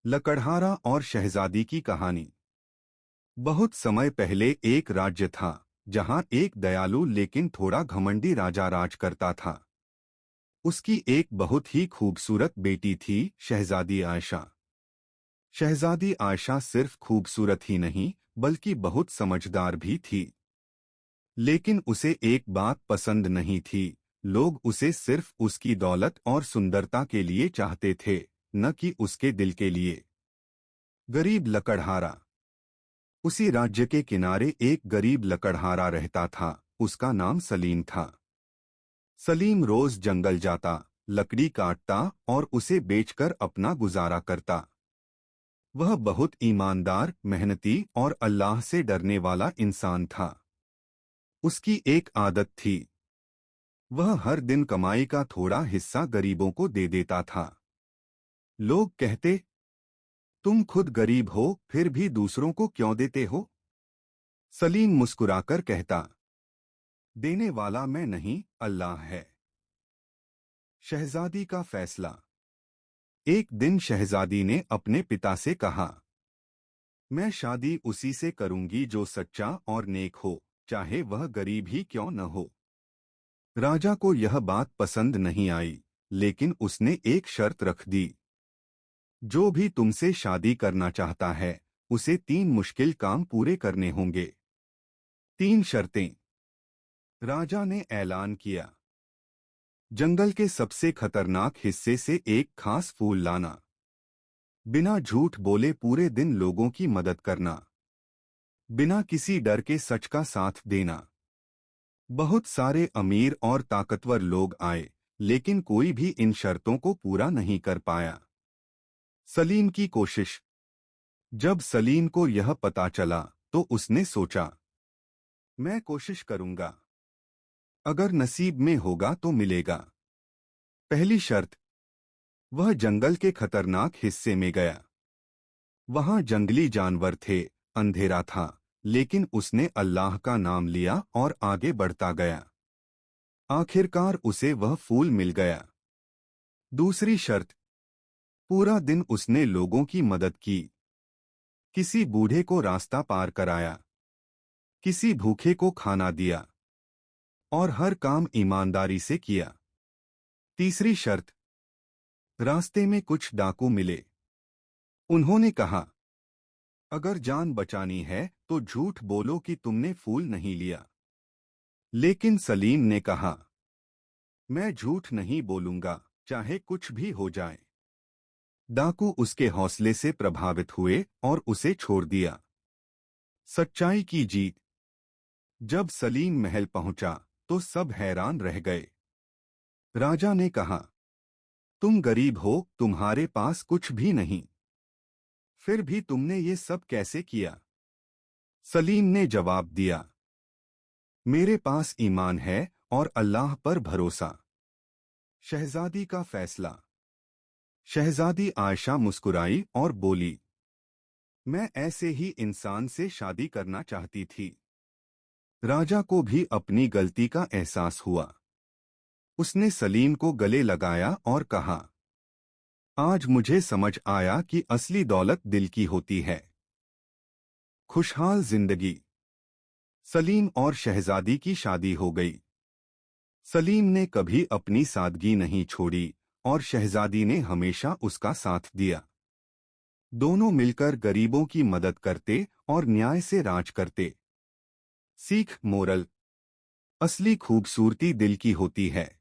लकड़हारा और शहजादी की कहानी। बहुत समय पहले एक राज्य था जहां एक दयालु लेकिन थोड़ा घमंडी राजा राज करता था। उसकी एक बहुत ही खूबसूरत बेटी थी, शहजादी आयशा। शहजादी आयशा सिर्फ खूबसूरत ही नहीं बल्कि बहुत समझदार भी थी। लेकिन उसे एक बात पसंद नहीं थी। लोग उसे सिर्फ उसकी दौलत और सुंदरता के लिए चाहते थे, न कि उसके दिल के लिए। गरीब लकड़हारा। उसी राज्य के किनारे एक गरीब लकड़हारा रहता था। उसका नाम सलीम था। सलीम रोज जंगल जाता, लकड़ी काटता और उसे बेचकर अपना गुजारा करता। वह बहुत ईमानदार, मेहनती और अल्लाह से डरने वाला इंसान था। उसकी एक आदत थी। वह हर दिन कमाई का थोड़ा हिस्सा गरीबों को दे देता था। लोग कहते, तुम खुद गरीब हो फिर भी दूसरों को क्यों देते हो? सलीम मुस्कुराकर कहता, देने वाला मैं नहीं, अल्लाह है। शहजादी का फैसला। एक दिन शहजादी ने अपने पिता से कहा, मैं शादी उसी से करूंगी जो सच्चा और नेक हो, चाहे वह गरीब ही क्यों न हो। राजा को यह बात पसंद नहीं आई, लेकिन उसने एक शर्त रख दी। जो भी तुमसे शादी करना चाहता है, उसे 3 मुश्किल काम पूरे करने होंगे। 3 शर्तें। राजा ने ऐलान किया। जंगल के सबसे खतरनाक हिस्से से एक खास फूल लाना। बिना झूठ बोले पूरे दिन लोगों की मदद करना। बिना किसी डर के सच का साथ देना। बहुत सारे अमीर और ताकतवर लोग आए, लेकिन कोई भी इन शर्तों को पूरा नहीं कर पाया। सलीम की कोशिश। जब सलीम को यह पता चला तो उसने सोचा, मैं कोशिश करूंगा। अगर नसीब में होगा तो मिलेगा। पहली शर्त। वह जंगल के खतरनाक हिस्से में गया। वहां जंगली जानवर थे, अंधेरा था, लेकिन उसने अल्लाह का नाम लिया और आगे बढ़ता गया। आखिरकार उसे वह फूल मिल गया। दूसरी शर्त। पूरा दिन उसने लोगों की मदद की। किसी बूढ़े को रास्ता पार कराया, किसी भूखे को खाना दिया और हर काम ईमानदारी से किया। तीसरी शर्त। रास्ते में कुछ डाकू मिले। उन्होंने कहा, अगर जान बचानी है तो झूठ बोलो कि तुमने फूल नहीं लिया। लेकिन सलीम ने कहा, मैं झूठ नहीं बोलूंगा, चाहे कुछ भी हो जाए। डाकू उसके हौसले से प्रभावित हुए और उसे छोड़ दिया। सच्चाई की जीत। जब सलीम महल पहुंचा तो सब हैरान रह गए। राजा ने कहा, तुम गरीब हो, तुम्हारे पास कुछ भी नहीं, फिर भी तुमने ये सब कैसे किया? सलीम ने जवाब दिया, मेरे पास ईमान है और अल्लाह पर भरोसा। शहजादी का फैसला। शहजादी आयशा मुस्कुराई और बोली, मैं ऐसे ही इंसान से शादी करना चाहती थी। राजा को भी अपनी गलती का एहसास हुआ। उसने सलीम को गले लगाया और कहा, आज मुझे समझ आया कि असली दौलत दिल की होती है। खुशहाल जिंदगी। सलीम और शहजादी की शादी हो गई। सलीम ने कभी अपनी सादगी नहीं छोड़ी और शहजादी ने हमेशा उसका साथ दिया। दोनों मिलकर गरीबों की मदद करते और न्याय से राज करते। सीख मोरल। असली खूबसूरती दिल की होती है।